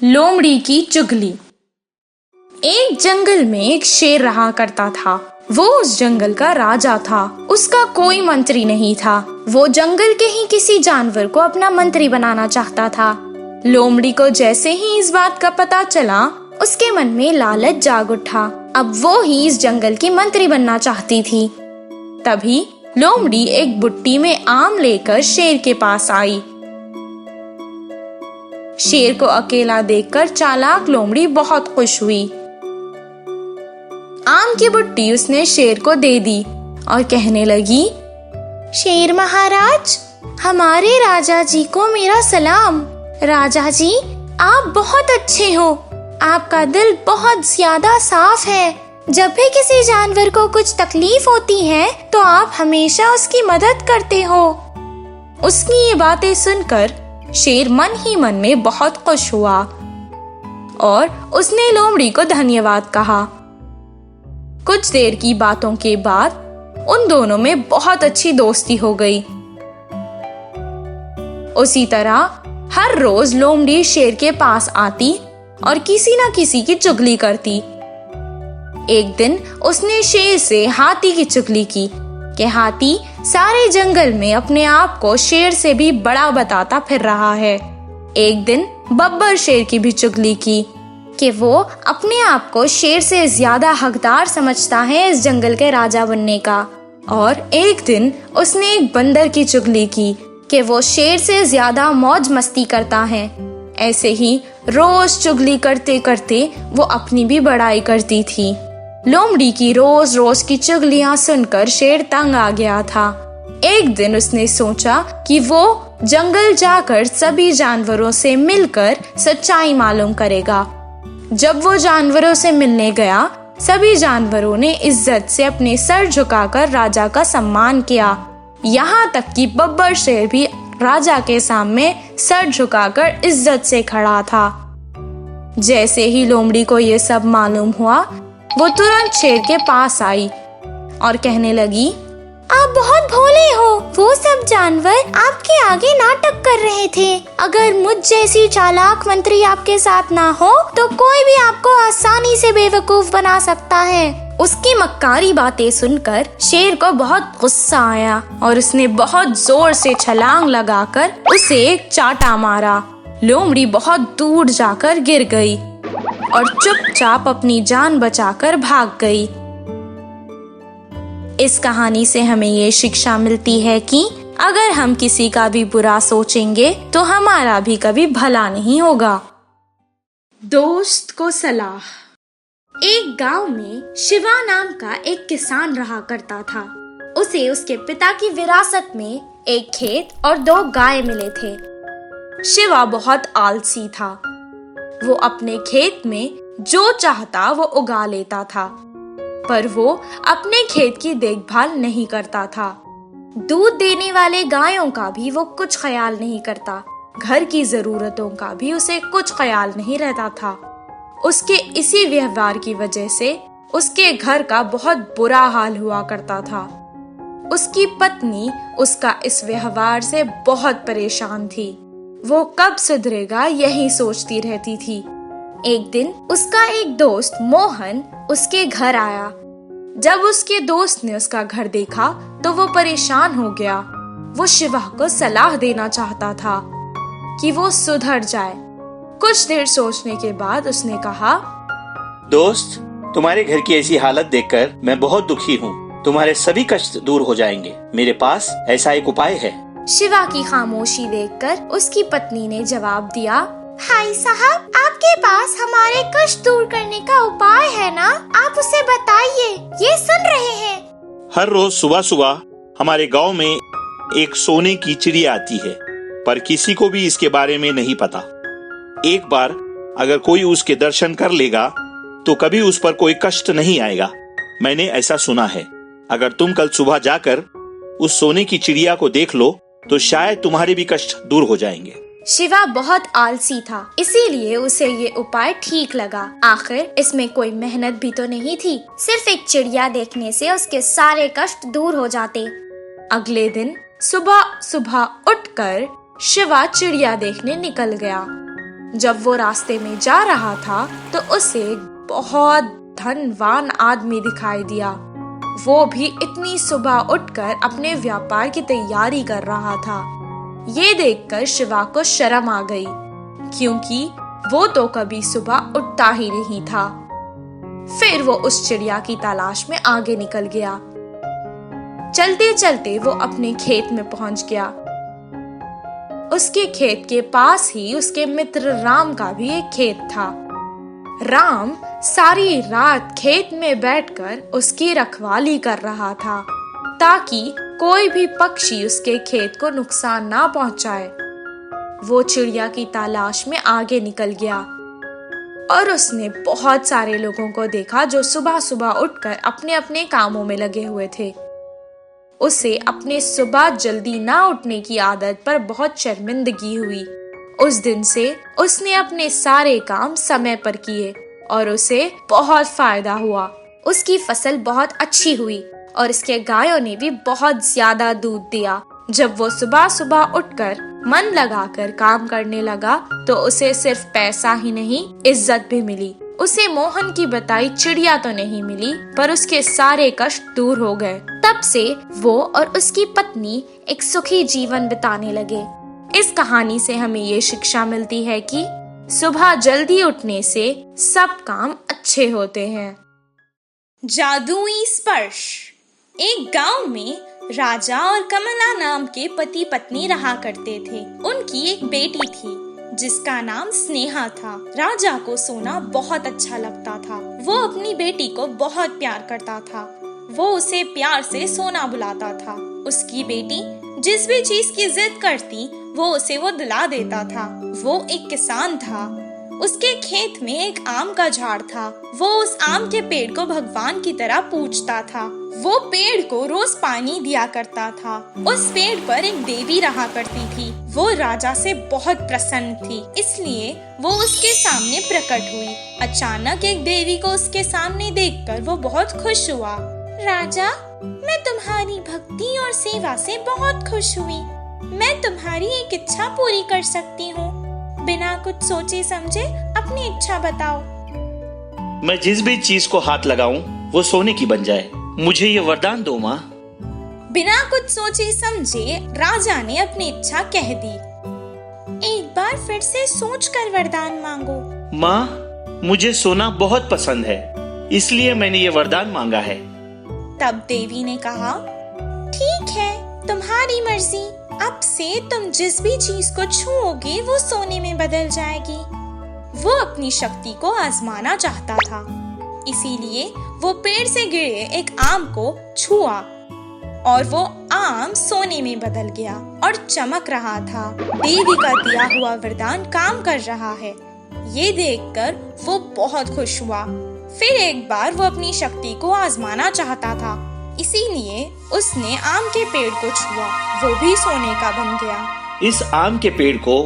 लोमड़ी की चुगली। एक जंगल में एक शेर रहा करता था। वो उस जंगल का राजा था। उसका कोई मंत्री नहीं था। वो जंगल के ही किसी जानवर को अपना मंत्री बनाना चाहता था। लोमड़ी को जैसे ही इस बात का पता चला, उसके मन में लालच जाग उठा। अब वो ही इस जंगल की मंत्री बनना चाहती थी। तभी लोमड़ी एक बुट्टी में आम लेकर शेर के पास आई। शेर को अकेला देखकर चालाक लोमड़ी बहुत खुश हुई। आम की बुट्टी उसने शेर को दे दी और कहने लगी, शेर महाराज, हमारे राजा जी को मेरा सलाम। राजा जी, आप बहुत अच्छे हो। आपका दिल बहुत ज्यादा साफ है। जब भी किसी जानवर को कुछ तकलीफ होती है तो आप हमेशा उसकी मदद करते हो। उसकी ये बातें सुनकर शेर मन ही मन में बहुत खुश हुआ और उसने लोमड़ी को धन्यवाद कहा। कुछ देर की बातों के बाद उन दोनों में बहुत अच्छी दोस्ती हो गई। उसी तरह हर रोज लोमड़ी शेर के पास आती और किसी न किसी की चुगली करती। एक दिन उसने शेर से हाथी की चुगली की कि हाथी सारे जंगल में अपने आप को शेर से भी बड़ा बताता फिर रहा है। एक दिन बब्बर शेर की भी चुगली की कि वो अपने आप को शेर से ज्यादा हकदार समझता है इस जंगल के राजा बनने का। और एक दिन उसने एक बंदर की चुगली की कि वो शेर से ज्यादा मौज मस्ती करता है। ऐसे ही रोज चुगली करते करते वो अपनी भी बड़ाई करती थी। लोमड़ी की रोज रोज की चुगलियां सुनकर शेर तंग आ गया था। एक दिन उसने सोचा कि वो जंगल जाकर सभी जानवरों से मिलकर सच्चाई मालूम करेगा। जब वो जानवरों से मिलने गया, सभी जानवरों ने इज्जत से अपने सर झुकाकर राजा का सम्मान किया। यहाँ तक कि बब्बर शेर भी राजा के सामने सर झुकाकर इज्जत से खड़ा था। जैसे ही लोमड़ी को ये सब मालूम हुआ, वो तुरंत शेर के पास आई और कहने लगी, आप बहुत भोले हो। वो सब जानवर आपके आगे नाटक कर रहे थे। अगर मुझ जैसी चालाक मंत्री आपके साथ ना हो तो कोई भी आपको आसानी से बेवकूफ बना सकता है। उसकी मक्कारी बातें सुनकर शेर को बहुत गुस्सा आया और उसने बहुत जोर से छलांग लगाकर उसे एक चाटा मारा। लोमड़ी बहुत दूर जाकर गिर गई और चुपचाप अपनी जान बचाकर भाग गई। इस कहानी से हमें ये शिक्षा मिलती है कि अगर हम किसी का भी बुरा सोचेंगे तो हमारा भी कभी भला नहीं होगा। दोस्त को सलाह। एक गांव में शिवा नाम का एक किसान रहा करता था। उसे उसके पिता की विरासत में एक खेत और 2 गाय मिले थे। शिवा बहुत आलसी था। वो अपने खेत में जो चाहता वो उगा लेता था, पर वो अपने खेत की देखभाल नहीं करता था। दूध देने वाले गायों का भी वो कुछ ख्याल नहीं करता। घर की जरूरतों का भी उसे कुछ ख्याल नहीं रहता था। उसके इसी व्यवहार की वजह से उसके घर का बहुत बुरा हाल हुआ करता था। उसकी पत्नी उसका इस व्यवहार से बहुत परेशान थी। वो कब सुधरेगा यही सोचती रहती थी। एक दिन उसका एक दोस्त मोहन उसके घर आया। जब उसके दोस्त ने उसका घर देखा तो वो परेशान हो गया। वो शिवा को सलाह देना चाहता था कि वो सुधर जाए। कुछ देर सोचने के बाद उसने कहा, दोस्त, तुम्हारे घर की ऐसी हालत देखकर मैं बहुत दुखी हूँ। तुम्हारे सभी कष्ट दूर हो जाएंगे। मेरे पास ऐसा एक उपाय है। शिवा की खामोशी देखकर उसकी पत्नी ने जवाब दिया, हाय साहब, आपके पास हमारे कष्ट दूर करने का उपाय है ना? आप उसे बताइए, ये सुन रहे हैं। हर रोज सुबह सुबह हमारे गांव में एक सोने की चिड़िया आती है, पर किसी को भी इसके बारे में नहीं पता। एक बार अगर कोई उसके दर्शन कर लेगा तो कभी उस पर कोई कष्ट नहीं आएगा। मैंने ऐसा सुना है। अगर तुम कल सुबह जाकर उस सोने की चिड़िया को देख लो तो शायद तुम्हारे भी कष्ट दूर हो जाएंगे। शिवा बहुत आलसी था, इसीलिए उसे ये उपाय ठीक लगा। आखिर इसमें कोई मेहनत भी तो नहीं थी। सिर्फ एक चिड़िया देखने से उसके सारे कष्ट दूर हो जाते। अगले दिन सुबह सुबह उठकर शिवा चिड़िया देखने निकल गया। जब वो रास्ते में जा रहा था तो उसे एक बहुत धनवान आदमी दिखाई दिया। वो भी इतनी सुबह उठकर अपने व्यापार की तैयारी कर रहा था। ये देखकर शिवा को शर्म आ गई, क्योंकि वो तो कभी सुबह उठता ही नहीं था। फिर वो उस चिड़िया की तलाश में आगे निकल गया। चलते चलते वो अपने खेत में पहुंच गया। उसके खेत के पास ही उसके मित्र राम का भी एक खेत था। राम सारी रात खेत में बैठकर उसकी रखवाली कर रहा था, ताकि कोई भी पक्षी उसके खेत को नुकसान ना पहुंचाए। वो चिड़िया की तलाश में आगे निकल गया और उसने बहुत सारे लोगों को देखा जो सुबह सुबह उठकर अपने अपने कामों में लगे हुए थे। उसे अपने सुबह जल्दी ना उठने की आदत पर बहुत शर्मिंदगी हुई। उस दिन से उसने अपने सारे काम समय पर किए और उसे बहुत फायदा हुआ। उसकी फसल बहुत अच्छी हुई और इसके गायों ने भी बहुत ज्यादा दूध दिया। जब वो सुबह सुबह उठकर मन लगाकर काम करने लगा तो उसे सिर्फ पैसा ही नहीं, इज्जत भी मिली। उसे मोहन की बताई चिड़िया तो नहीं मिली, पर उसके सारे कष्ट दूर हो गए। तब से वो और उसकी पत्नी एक सुखी जीवन बिताने लगे। इस कहानी से हमें ये शिक्षा मिलती है कि सुबह जल्दी उठने से सब काम अच्छे होते हैं। जादुई स्पर्श। एक गांव में राजा और कमला नाम के पति पत्नी रहा करते थे। उनकी एक बेटी थी जिसका नाम स्नेहा था। राजा को सोना बहुत अच्छा लगता था। वो अपनी बेटी को बहुत प्यार करता था। वो उसे प्यार से सोना बुलाता था। उसकी बेटी जिस भी चीज की जिद करती वो उसे वो दिला देता था। वो एक किसान था। उसके खेत में एक आम का झाड़ था। वो उस आम के पेड़ को भगवान की तरह पूजता था। वो पेड़ को रोज पानी दिया करता था। उस पेड़ पर एक देवी रहा करती थी। वो राजा से बहुत प्रसन्न थी, इसलिए वो उसके सामने प्रकट हुई। अचानक एक देवी को उसके सामने देखकर वो बहुत खुश हुआ। राजा, मैं तुम्हारी भक्ति और सेवा से बहुत खुश हुई। मैं तुम्हारी एक इच्छा पूरी कर सकती हूँ। बिना कुछ सोचे समझे अपनी इच्छा बताओ। मैं जिस भी चीज को हाथ लगाऊं वो सोने की बन जाए। मुझे ये वरदान दो माँ। बिना कुछ सोचे समझे राजा ने अपनी इच्छा कह दी। एक बार फिर से सोचकर वरदान मांगो। माँ, मुझे सोना बहुत पसंद है, इसलिए मैंने ये वरदान मांगा है। तब देवी ने कहा, ठीक है, तुम्हारी मर्जी। अब से तुम जिस भी चीज को छूओगे वो सोने में बदल जाएगी। वो अपनी शक्ति को आजमाना चाहता था, इसीलिए वो पेड़ से गिरे एक आम को छुआ और वो आम सोने में बदल गया और चमक रहा था। देवी का दिया हुआ वरदान काम कर रहा है। ये देखकर वो बहुत खुश हुआ। फिर एक बार वो अपनी शक्ति को आजमाना चाहता था, इसीलिए उसने आम के पेड़ को छुआ। वो भी सोने का बन गया। इस आम के पेड़ को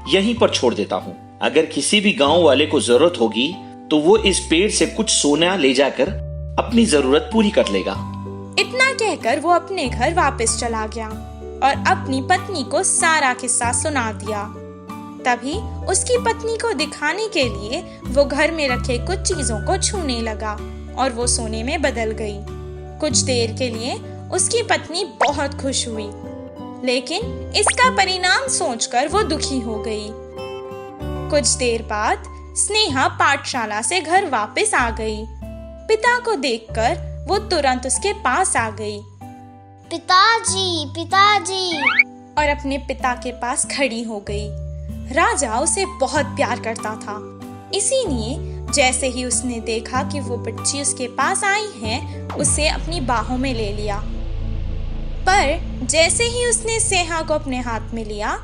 यहीं पर छोड़ देता हूँ। अगर किसी भी गांव वाले को जरूरत होगी तो वो इस पेड़ से कुछ सोना ले जाकर अपनी जरूरत पूरी कर लेगा। इतना कहकर वो अपने घर वापस चला गया और अपनी पत्नी को सारा किस्सा सुना दिया। तभी उसकी पत्नी को दिखाने के लिए वो घर में रखे कुछ चीजों को छूने लगा और वो सोने में बदल गई। कुछ देर के लिए उसकी पत्नी बहुत खुश हुई, लेकिन इसका परिणाम सोचकर वो दुखी हो गई। कुछ देर बाद स्नेहा पाठशाला से घर वापस आ गई। पिता को देखकर वो तुरंत उसके पास आ गई। पिताजी, पिताजी, और अपने पिता के पास खड़ी हो गई। राजा उसे बहुत प्यार करता था, इसीलिए जैसे ही उसने देखा कि वो बच्ची उसके पास आई है, उसे अपनी बाहों में ले लिया। पर जैसे ही उसने स्नेहा को अपने हाथ में लिया,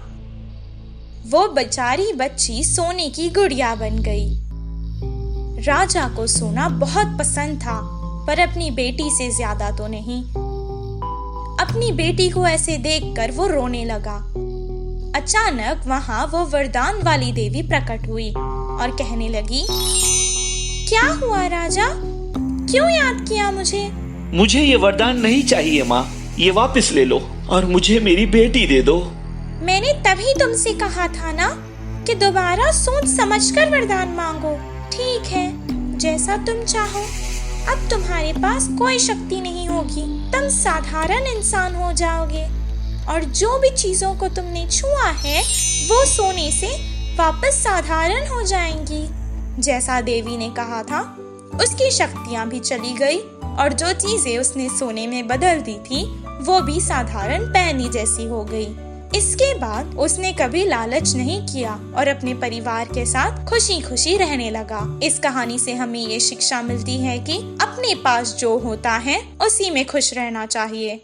वो बेचारी बच्ची सोने की गुड़िया बन गई। राजा को सोना बहुत पसंद था, पर अपनी बेटी से ज्यादा तो नहीं। अपनी बेटी को ऐसे देखकर वो रोने लगा। अचानक वहाँ वो वरदान वाली देवी प्रकट हुई और कहने लगी, क्या हुआ राजा, क्यों याद किया मुझे? मुझे ये वरदान नहीं चाहिए माँ, ये वापस ले लो और मुझे मेरी बेटी दे दो। मैंने तभी तुमसे कहा था ना, कि दोबारा सोच समझकर वरदान मांगो। ठीक है, जैसा तुम चाहो। अब तुम्हारे पास कोई शक्ति नहीं होगी, तुम साधारण इंसान हो जाओगे और जो भी चीजों को तुमने छुआ है वो सोने से वापस साधारण हो जाएंगी। जैसा देवी ने कहा था, उसकी शक्तियां भी चली गई और जो चीजें उसने सोने में बदल दी थी वो भी साधारण पैनी जैसी हो गई। इसके बाद उसने कभी लालच नहीं किया और अपने परिवार के साथ खुशी खुशी रहने लगा। इस कहानी से हमें ये शिक्षा मिलती है कि अपने पास जो होता है उसी में खुश रहना चाहिए।